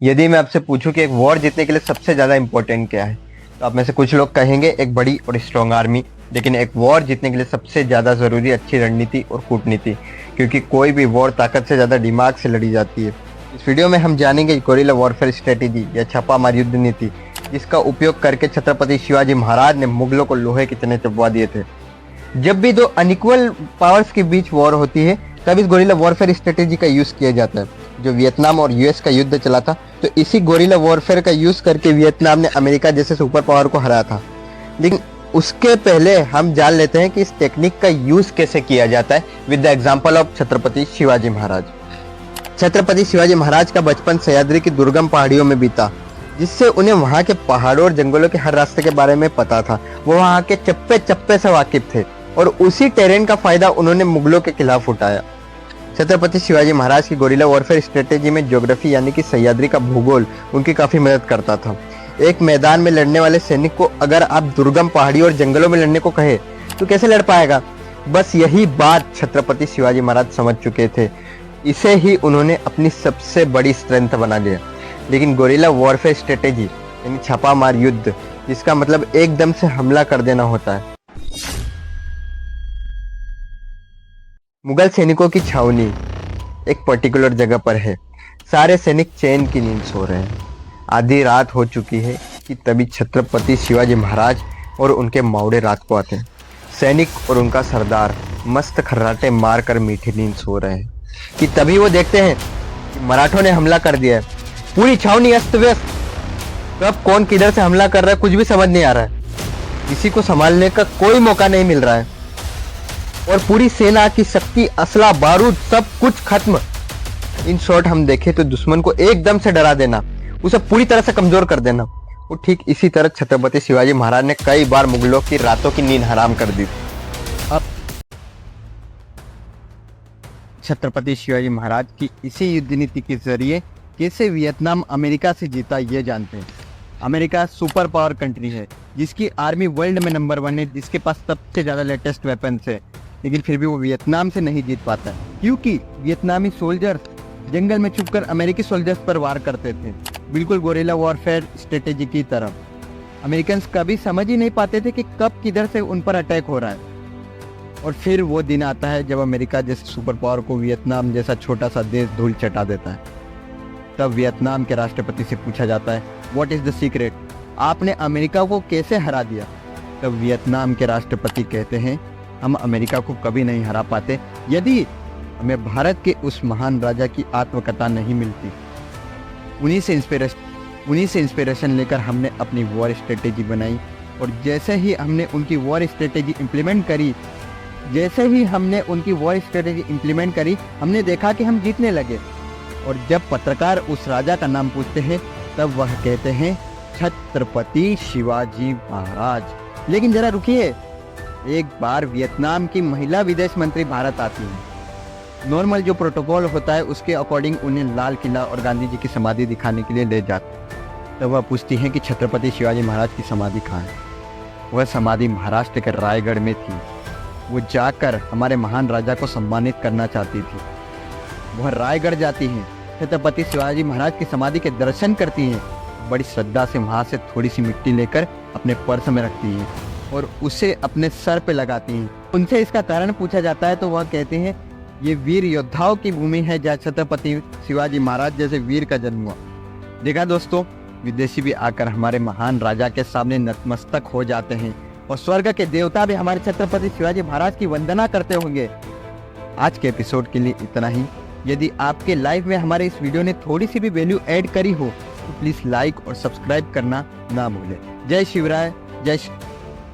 यदि मैं आपसे पूछूं कि एक वॉर जीतने के लिए सबसे ज़्यादा इम्पोर्टेंट क्या है, तो आप में से कुछ लोग कहेंगे एक बड़ी और स्ट्रॉन्ग आर्मी। लेकिन एक वॉर जीतने के लिए सबसे ज़्यादा ज़रूरी अच्छी रणनीति और कूटनीति, क्योंकि कोई भी वॉर ताकत से ज़्यादा दिमाग से लड़ी जाती है। इस वीडियो में हम जानेंगे गोरिल्ला वॉरफेयर स्ट्रेटेजी या छापामार युद्ध नीति, जिसका उपयोग करके छत्रपति शिवाजी महाराज ने मुगलों को लोहे की तरह चबवा दिए थे। जब भी दो अनइक्वल पावर्स के बीच वॉर होती है, तब इस गोरिल्ला वॉरफेयर स्ट्रेटेजी का यूज किया जाता है। जो वियतनाम और यूएस का युद्ध चला था, तो इसी गोरिल्ला वॉरफेयर का यूज करके वियतनाम ने अमेरिका जैसे सुपर पावर को हराया था। लेकिन उसके पहले हम जान लेते हैं कि इस टेक्निक का यूज कैसे किया जाता है with the example of Chhatrapati Shivaji Maharaj. Chhatrapati Shivaji Maharaj का बचपन सह्याद्री की दुर्गम पहाड़ियों में बीता, जिससे उन्हें वहां के पहाड़ों और जंगलों के हर रास्ते के बारे में पता था। वो वहां के चप्पे चप्पे से वाकिफ थे और उसी टेरेन का फायदा उन्होंने मुगलों के खिलाफ उठाया। छत्रपति शिवाजी महाराज की गोरिल्ला वॉरफेयर स्ट्रेटेजी में ज्योग्राफी यानी कि सह्याद्री का भूगोल उनकी काफी मदद करता था। एक मैदान में लड़ने वाले सैनिक को अगर आप दुर्गम पहाड़ियों और जंगलों में लड़ने को कहे तो कैसे लड़ पाएगा। बस यही बात छत्रपति शिवाजी महाराज समझ चुके थे। इसे ही उन्होंने अपनी सबसे बड़ी स्ट्रेंथ बना लिया। लेकिन गोरिल्ला वॉरफेयर स्ट्रेटेजी यानी छापामार युद्ध, जिसका मतलब एकदम से हमला कर देना होता है। मुगल सैनिकों की छावनी एक पर्टिकुलर जगह पर है। सारे सैनिक चैन की नींद सो रहे हैं। आधी रात हो चुकी है कि तभी छत्रपति शिवाजी महाराज और उनके मावड़े रात को आते हैं। सैनिक और उनका सरदार मस्त खर्राटे मारकर मीठी नींद सो रहे हैं कि तभी वो देखते हैं कि मराठों ने हमला कर दिया है। पूरी छावनी अस्त व्यस्त। कब कौन किधर से हमला कर रहा है कुछ भी समझ नहीं आ रहा है। किसी को संभालने का कोई मौका नहीं मिल रहा है और पूरी सेना की शक्ति, असला, बारूद सब कुछ खत्म। इन शॉर्ट हम देखें तो दुश्मन को एकदम से डरा देना, उसे पूरी तरह से कमजोर कर देना। वो ठीक इसी तरह छत्रपति शिवाजी महाराज ने कई बार मुगलों की रातों की नींद हराम कर दी। अब छत्रपति शिवाजी महाराज की इसी युद्ध नीति के जरिए कैसे वियतनाम अमेरिका से जीता ये जानते हैं। अमेरिका सुपर पावर कंट्री है, जिसकी आर्मी वर्ल्ड में नंबर 1 है, जिसके पास सबसे ज़्यादा लेटेस्ट वेपन्स है। लेकिन फिर भी वो वियतनाम से नहीं जीत पाता, क्योंकि वियतनामी सोल्जर्स जंगल में छुपकर अमेरिकी सोल्जर्स पर वार करते थे, बिल्कुल गोरिल्ला वॉरफेयर स्ट्रेटेजी की तरह। अमेरिकन कभी समझ ही नहीं पाते थे कि कब किधर से उन पर अटैक हो रहा है। और फिर वो दिन आता है जब अमेरिका जैसे सुपर पावर को वियतनाम जैसा छोटा सा देश धूल चटा देता है। तब वियतनाम के राष्ट्रपति से पूछा जाता है, व्हाट इज द सीक्रेट, आपने अमेरिका को कैसे हरा दिया। तब वियतनाम के राष्ट्रपति कहते हैं, हम अमेरिका को कभी नहीं हरा पाते यदि हमें भारत के उस महान राजा की आत्मकथा नहीं मिलती। उन्हीं से इंस्पिरेशन लेकर हमने अपनी वॉर स्ट्रेटेजी बनाई। और जैसे ही हमने उनकी वॉर स्ट्रेटेजी इम्प्लीमेंट करी, हमने देखा कि हम जीतने लगे। और जब पत्रकार उस राजा का नाम पूछते हैं, तब वह कहते हैं छत्रपति शिवाजी महाराज। लेकिन जरा रुकिए, एक बार वियतनाम की महिला विदेश मंत्री भारत आती है। नॉर्मल जो प्रोटोकॉल होता है उसके अकॉर्डिंग उन्हें लाल किला और गांधी जी की समाधि दिखाने के लिए ले जाते। तब वह पूछती हैं कि छत्रपति शिवाजी महाराज की समाधि कहाँ है। वह समाधि महाराष्ट्र के रायगढ़ में थी। वो जाकर हमारे महान राजा को सम्मानित करना चाहती थी। वह रायगढ़ जाती हैं, छत्रपति शिवाजी महाराज की समाधि के दर्शन करती हैं, बड़ी श्रद्धा से वहाँ से थोड़ी सी मिट्टी लेकर अपने पर्स में रखती हैं और उसे अपने सर पे लगाती हैं। उनसे इसका कारण पूछा जाता है तो वह कहते हैं, ये वीर योद्धाओं की भूमि है जहाँ छत्रपति शिवाजी महाराज जैसे वीर का जन्म हुआ। देखा दोस्तों, विदेशी भी आकर हमारे महान राजा के सामने नतमस्तक हो जाते हैं और स्वर्ग के देवता भी हमारे छत्रपति शिवाजी महाराज की वंदना करते होंगे। आज के एपिसोड के लिए इतना ही। यदि आपके लाइफ में हमारे इस वीडियो ने थोड़ी सी भी वैल्यू ऐड करी हो तो प्लीज़ लाइक और सब्सक्राइब करना ना भूलें। जय शिवराय, जय